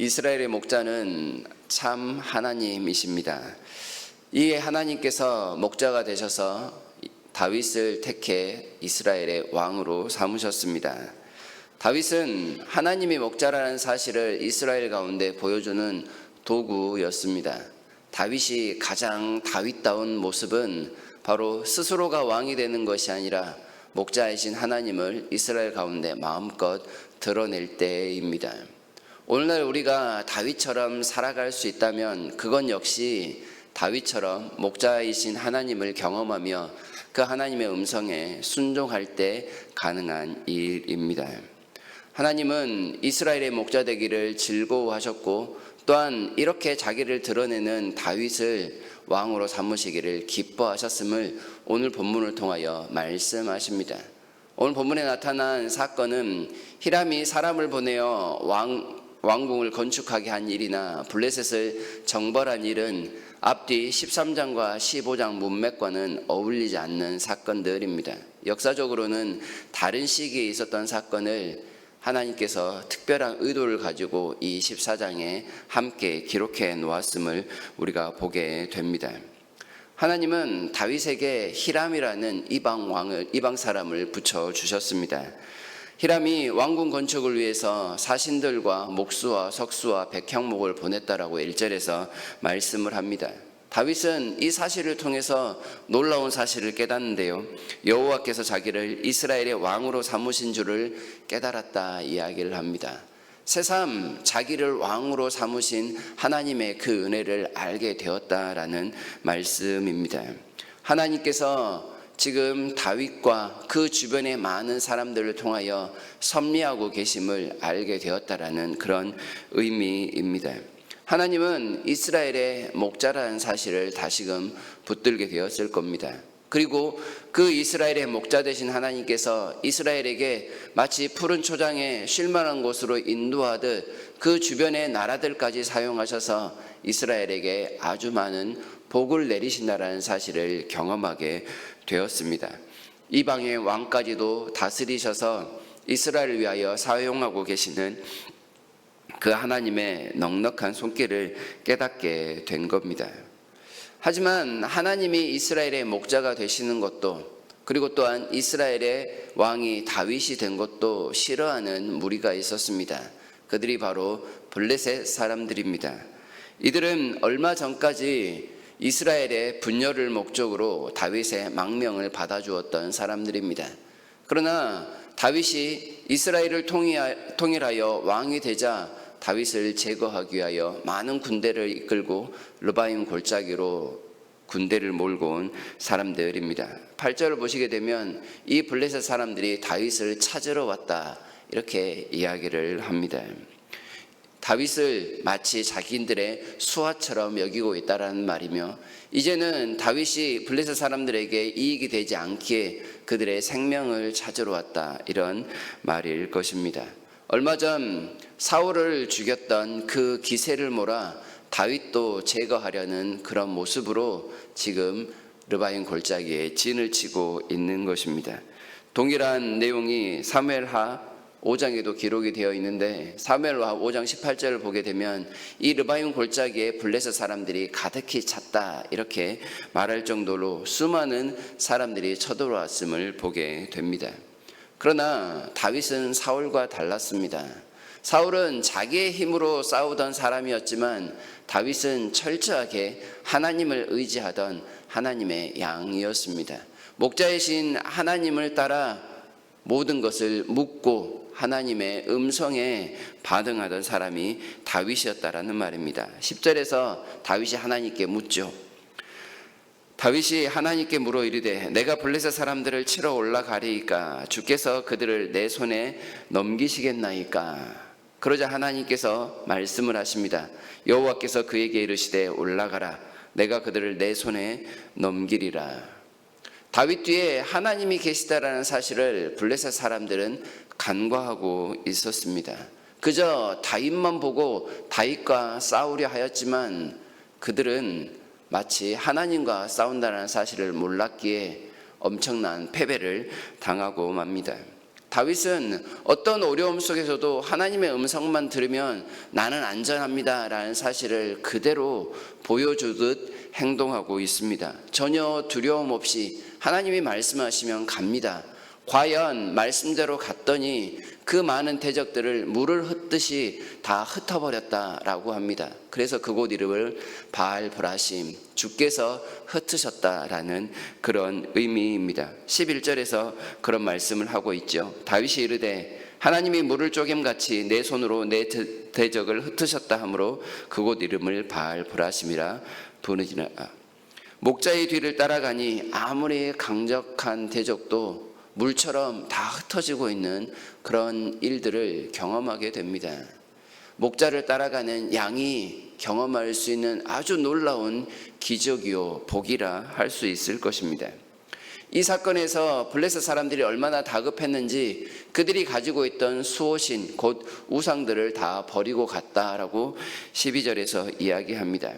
이스라엘의 목자는 참 하나님이십니다. 이 하나님께서 목자가 되셔서 다윗을 택해 이스라엘의 왕으로 삼으셨습니다. 다윗은 하나님이 목자라는 사실을 이스라엘 가운데 보여주는 도구였습니다. 다윗이 가장 다윗다운 모습은 바로 스스로가 왕이 되는 것이 아니라 목자이신 하나님을 이스라엘 가운데 마음껏 드러낼 때입니다. 오늘날 우리가 다윗처럼 살아갈 수 있다면 그건 역시 다윗처럼 목자이신 하나님을 경험하며 그 하나님의 음성에 순종할 때 가능한 일입니다. 하나님은 이스라엘의 목자 되기를 즐거워하셨고 또한 이렇게 자기를 드러내는 다윗을 왕으로 삼으시기를 기뻐하셨음을 오늘 본문을 통하여 말씀하십니다. 오늘 본문에 나타난 사건은 히람이 사람을 보내어 왕궁을 건축하게 한 일이나 블레셋을 정벌한 일은 앞뒤 13장과 15장 문맥과는 어울리지 않는 사건들입니다. 역사적으로는 다른 시기에 있었던 사건을 하나님께서 특별한 의도를 가지고 이 14장에 함께 기록해 놓았음을 우리가 보게 됩니다. 하나님은 다윗에게 히람이라는 이방 사람을 붙여 주셨습니다. 히람이 왕궁 건축을 위해서 사신들과 목수와 석수와 백향목을 보냈다라고 1절에서 말씀을 합니다. 다윗은 이 사실을 통해서 놀라운 사실을 깨닫는데요. 여호와께서 자기를 이스라엘의 왕으로 삼으신 줄을 깨달았다 이야기를 합니다. 새삼 자기를 왕으로 삼으신 하나님의 그 은혜를 알게 되었다라는 말씀입니다. 하나님께서 지금 다윗과 그 주변의 많은 사람들을 통하여 섭리하고 계심을 알게 되었다라는 그런 의미입니다. 하나님은 이스라엘의 목자라는 사실을 다시금 붙들게 되었을 겁니다. 그리고 그 이스라엘의 목자 되신 하나님께서 이스라엘에게 마치 푸른 초장에 쉴만한 곳으로 인도하듯 그 주변의 나라들까지 사용하셔서 이스라엘에게 아주 많은 복을 내리신다라는 사실을 경험하게 되었습니다. 이방의 왕까지도 다스리셔서 이스라엘을 위하여 사용하고 계시는 그 하나님의 넉넉한 손길을 깨닫게 된 겁니다. 하지만 하나님이 이스라엘의 목자가 되시는 것도 그리고 또한 이스라엘의 왕이 다윗이 된 것도 싫어하는 무리가 있었습니다. 그들이 바로 블레셋 사람들입니다. 이들은 얼마 전까지 이스라엘의 분열을 목적으로 다윗의 망명을 받아주었던 사람들입니다. 그러나 다윗이 이스라엘을 통일하여 왕이 되자 다윗을 제거하기 위하여 많은 군대를 이끌고 르바임 골짜기로 군대를 몰고 온 사람들입니다. 8절을 보시게 되면 이 블레셋 사람들이 다윗을 찾으러 왔다 이렇게 이야기를 합니다. 다윗을 마치 자기들의 수하처럼 여기고 있다라는 말이며 이제는 다윗이 블레셋 사람들에게 이익이 되지 않기에 그들의 생명을 찾으러 왔다 이런 말일 것입니다. 얼마 전 사울을 죽였던 그 기세를 몰아 다윗도 제거하려는 그런 모습으로 지금 르바임 골짜기에 진을 치고 있는 것입니다. 동일한 내용이 사무엘하 5장에도 기록이 되어 있는데 사무엘하 5장 18절을 보게 되면 이 르바임 골짜기에 블레셋 사람들이 가득히 찼다 이렇게 말할 정도로 수많은 사람들이 쳐들어왔음을 보게 됩니다. 그러나 다윗은 사울과 달랐습니다. 사울은 자기의 힘으로 싸우던 사람이었지만 다윗은 철저하게 하나님을 의지하던 하나님의 양이었습니다. 목자이신 하나님을 따라 모든 것을 묻고 하나님의 음성에 반응하던 사람이 다윗이었다라는 말입니다. 10절에서 다윗이 하나님께 묻죠. 다윗이 하나님께 물어 이르되 내가 블레셋 사람들을 치러 올라가리이까 주께서 그들을 내 손에 넘기시겠나이까. 그러자 하나님께서 말씀을 하십니다. 여호와께서 그에게 이르시되 올라가라 내가 그들을 내 손에 넘기리라. 다윗 뒤에 하나님이 계시다라는 사실을 블레셋 사람들은 간과하고 있었습니다. 그저 다윗만 보고 다윗과 싸우려 하였지만 그들은 마치 하나님과 싸운다는 사실을 몰랐기에 엄청난 패배를 당하고 맙니다. 다윗은 어떤 어려움 속에서도 하나님의 음성만 들으면 나는 안전합니다 라는 사실을 그대로 보여주듯 행동하고 있습니다. 전혀 두려움 없이 하나님이 말씀하시면 갑니다. 과연 말씀대로 갔더니 그 많은 대적들을 물을 흩듯이 다 흩어버렸다라고 합니다. 그래서 그곳 이름을 바알브라심, 주께서 흩으셨다라는 그런 의미입니다. 11절에서 그런 말씀을 하고 있죠. 다윗이 이르되 하나님이 물을 쪼갰같이 내 손으로 내 대적을 흩으셨다 하므로 그곳 이름을 바알브라심이라 부르니라. 목자의 뒤를 따라가니 아무리 강력한 대적도 물처럼 다 흩어지고 있는 그런 일들을 경험하게 됩니다. 목자를 따라가는 양이 경험할 수 있는 아주 놀라운 기적이요 복이라 할 수 있을 것입니다. 이 사건에서 블레셋 사람들이 얼마나 다급했는지 그들이 가지고 있던 수호신 곧 우상들을 다 버리고 갔다라고 12절에서 이야기합니다.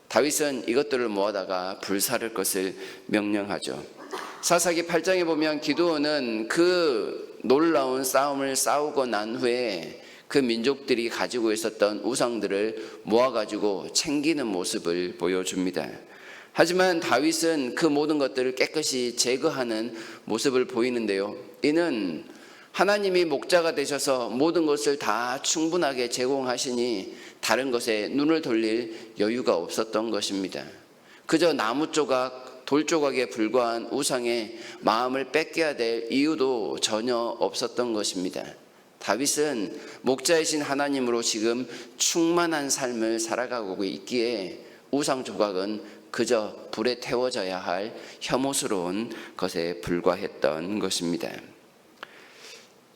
다윗은 이것들을 모아다가 불사를 것을 명령하죠. 사사기 8장에 보면 기드온은 그 놀라운 싸움을 싸우고 난 후에 그 민족들이 가지고 있었던 우상들을 모아가지고 챙기는 모습을 보여줍니다. 하지만 다윗은 그 모든 것들을 깨끗이 제거하는 모습을 보이는데요. 이는 하나님이 목자가 되셔서 모든 것을 다 충분하게 제공하시니 다른 것에 눈을 돌릴 여유가 없었던 것입니다. 그저 나무 조각, 돌 조각에 불과한 우상에 마음을 뺏겨야 될 이유도 전혀 없었던 것입니다. 다윗은 목자이신 하나님으로 지금 충만한 삶을 살아가고 있기에 우상 조각은 그저 불에 태워져야 할 혐오스러운 것에 불과했던 것입니다.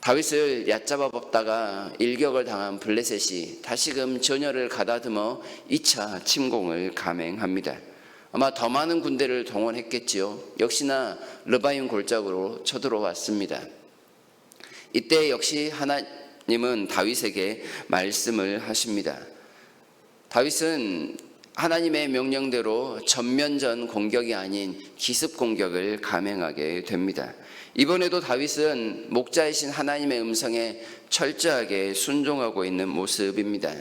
다윗을 얕잡아 먹다가 일격을 당한 블레셋이 다시금 전열을 가다듬어 2차 침공을 감행합니다. 아마 더 많은 군대를 동원했겠지요. 역시나 르바임 골짜기로 쳐들어왔습니다. 이때 역시 하나님은 다윗에게 말씀을 하십니다. 다윗은 하나님의 명령대로 전면전 공격이 아닌 기습 공격을 감행하게 됩니다. 이번에도 다윗은 목자이신 하나님의 음성에 철저하게 순종하고 있는 모습입니다.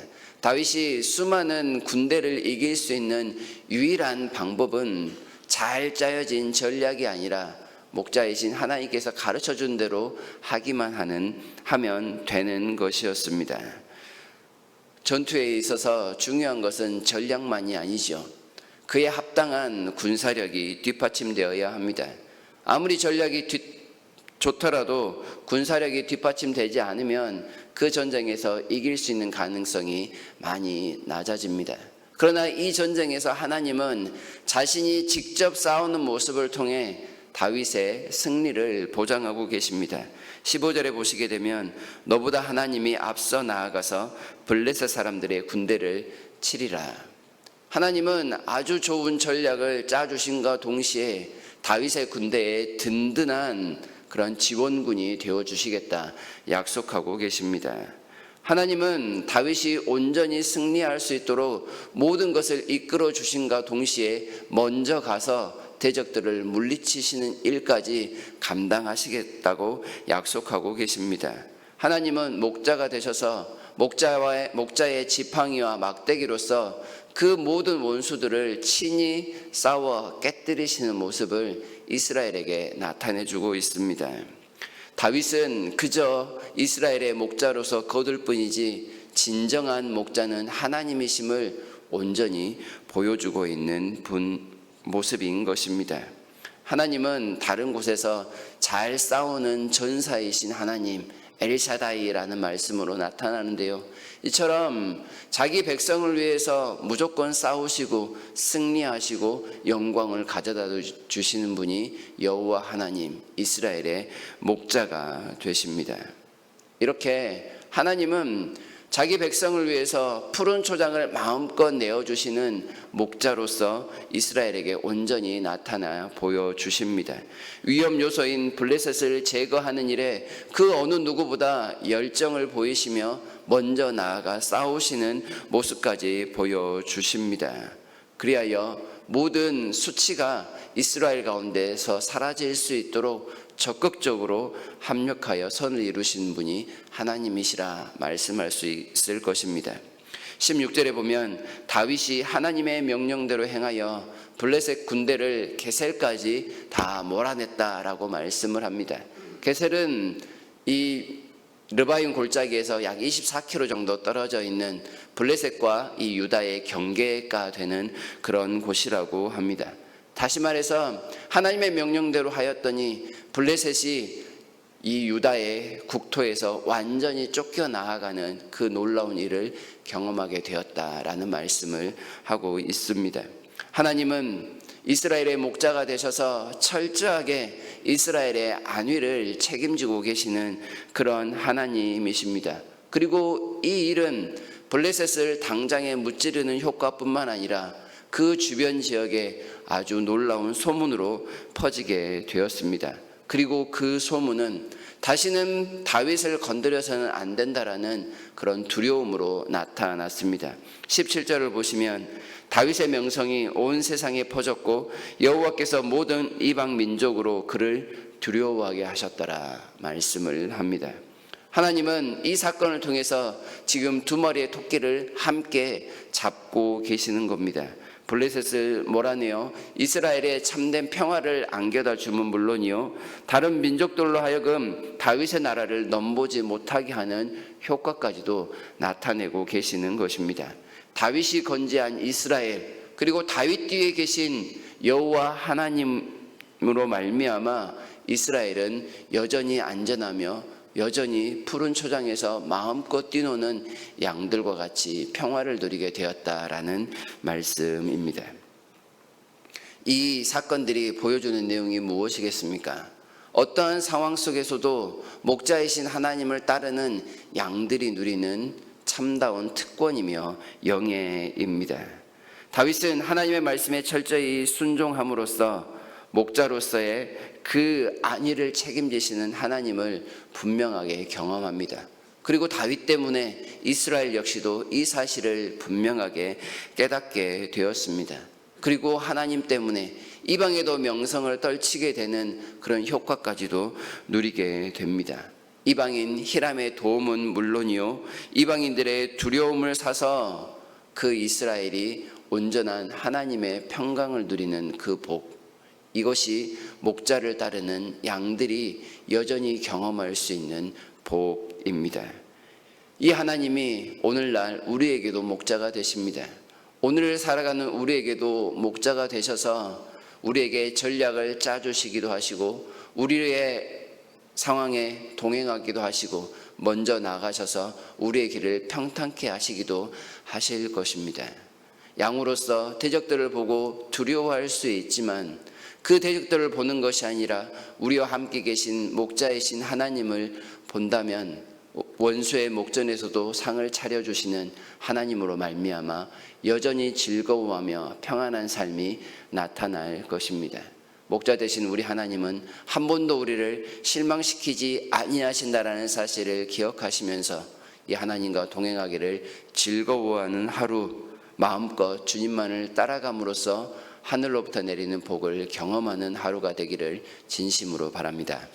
다윗이 수많은 군대를 이길 수 있는 유일한 방법은 잘 짜여진 전략이 아니라 목자이신 하나님께서 가르쳐준 대로 하기만 하면 되는 것이었습니다. 전투에 있어서 중요한 것은 전략만이 아니죠. 그에 합당한 군사력이 뒷받침되어야 합니다. 아무리 전략이 좋더라도 군사력이 뒷받침되지 않으면 그 전쟁에서 이길 수 있는 가능성이 많이 낮아집니다. 그러나 이 전쟁에서 하나님은 자신이 직접 싸우는 모습을 통해 다윗의 승리를 보장하고 계십니다. 15절에 보시게 되면 너보다 하나님이 앞서 나아가서 블레셋 사람들의 군대를 치리라. 하나님은 아주 좋은 전략을 짜주신과 동시에 다윗의 군대에 든든한 그런 지원군이 되어주시겠다 약속하고 계십니다. 하나님은 다윗이 온전히 승리할 수 있도록 모든 것을 이끌어 주신과 동시에 먼저 가서 대적들을 물리치시는 일까지 감당하시겠다고 약속하고 계십니다. 하나님은 목자가 되셔서 목자의 지팡이와 막대기로서 그 모든 원수들을 친히 싸워 깨뜨리시는 모습을 이스라엘에게 나타내주고 있습니다. 다윗은 그저 이스라엘의 목자로서 거둘 뿐이지 진정한 목자는 하나님이심을 온전히 보여주고 있는 모습인 것입니다. 하나님은 다른 곳에서 잘 싸우는 전사이신 하나님 엘샤다이라는 말씀으로 나타나는데요. 이처럼 자기 백성을 위해서 무조건 싸우시고 승리하시고 영광을 가져다 주시는 분이 여호와 하나님 이스라엘의 목자가 되십니다. 이렇게 하나님은 자기 백성을 위해서 푸른 초장을 마음껏 내어주시는 목자로서 이스라엘에게 온전히 나타나 보여주십니다. 위험 요소인 블레셋을 제거하는 일에 그 어느 누구보다 열정을 보이시며 먼저 나아가 싸우시는 모습까지 보여주십니다. 그리하여 모든 수치가 이스라엘 가운데서 사라질 수 있도록 적극적으로 합력하여 선을 이루신 분이 하나님이시라 말씀할 수 있을 것입니다. 16절에 보면 다윗이 하나님의 명령대로 행하여 블레셋 군대를 게셀까지 다 몰아냈다라고 말씀을 합니다. 게셀은 이 르바임 골짜기에서 약 24km 정도 떨어져 있는 블레셋과 이 유다의 경계가 되는 그런 곳이라고 합니다. 다시 말해서 하나님의 명령대로 하였더니 블레셋이 이 유다의 국토에서 완전히 쫓겨나가는 그 놀라운 일을 경험하게 되었다라는 말씀을 하고 있습니다. 하나님은 이스라엘의 목자가 되셔서 철저하게 이스라엘의 안위를 책임지고 계시는 그런 하나님이십니다. 그리고 이 일은 블레셋을 당장에 무찌르는 효과뿐만 아니라 그 주변 지역에 아주 놀라운 소문으로 퍼지게 되었습니다. 그리고 그 소문은 다시는 다윗을 건드려서는 안 된다라는 그런 두려움으로 나타났습니다. 17절을 보시면 다윗의 명성이 온 세상에 퍼졌고 여호와께서 모든 이방 민족으로 그를 두려워하게 하셨더라 말씀을 합니다. 하나님은 이 사건을 통해서 지금 두 마리의 토끼를 함께 잡고 계시는 겁니다. 블레셋을 몰아내어 이스라엘의 참된 평화를 안겨다 주면 물론이요, 다른 민족들로 하여금 다윗의 나라를 넘보지 못하게 하는 효과까지도 나타내고 계시는 것입니다. 다윗이 건재한 이스라엘, 그리고 다윗 뒤에 계신 여호와 하나님으로 말미암아 이스라엘은 여전히 안전하며 여전히 푸른 초장에서 마음껏 뛰노는 양들과 같이 평화를 누리게 되었다라는 말씀입니다. 이 사건들이 보여주는 내용이 무엇이겠습니까? 어떠한 상황 속에서도 목자이신 하나님을 따르는 양들이 누리는 참다운 특권이며 영예입니다. 다윗은 하나님의 말씀에 철저히 순종함으로써 목자로서의 그 안위를 책임지시는 하나님을 분명하게 경험합니다. 그리고 다윗 때문에 이스라엘 역시도 이 사실을 분명하게 깨닫게 되었습니다. 그리고 하나님 때문에 이방에도 명성을 떨치게 되는 그런 효과까지도 누리게 됩니다. 이방인 히람의 도움은 물론이요, 이방인들의 두려움을 사서 그 이스라엘이 온전한 하나님의 평강을 누리는 그 복, 이것이 목자를 따르는 양들이 여전히 경험할 수 있는 복입니다. 이 하나님이 오늘날 우리에게도 목자가 되십니다. 오늘을 살아가는 우리에게도 목자가 되셔서 우리에게 전략을 짜주시기도 하시고 우리의 상황에 동행하기도 하시고 먼저 나가셔서 우리의 길을 평탄케 하시기도 하실 것입니다. 양으로서 대적들을 보고 두려워할 수 있지만 그 대적들을 보는 것이 아니라 우리와 함께 계신 목자이신 하나님을 본다면 원수의 목전에서도 상을 차려주시는 하나님으로 말미암아 여전히 즐거워하며 평안한 삶이 나타날 것입니다. 목자 되신 우리 하나님은 한 번도 우리를 실망시키지 아니하신다라는 사실을 기억하시면서 이 하나님과 동행하기를 즐거워하는 하루, 마음껏 주님만을 따라감으로써 하늘로부터 내리는 복을 경험하는 하루가 되기를 진심으로 바랍니다.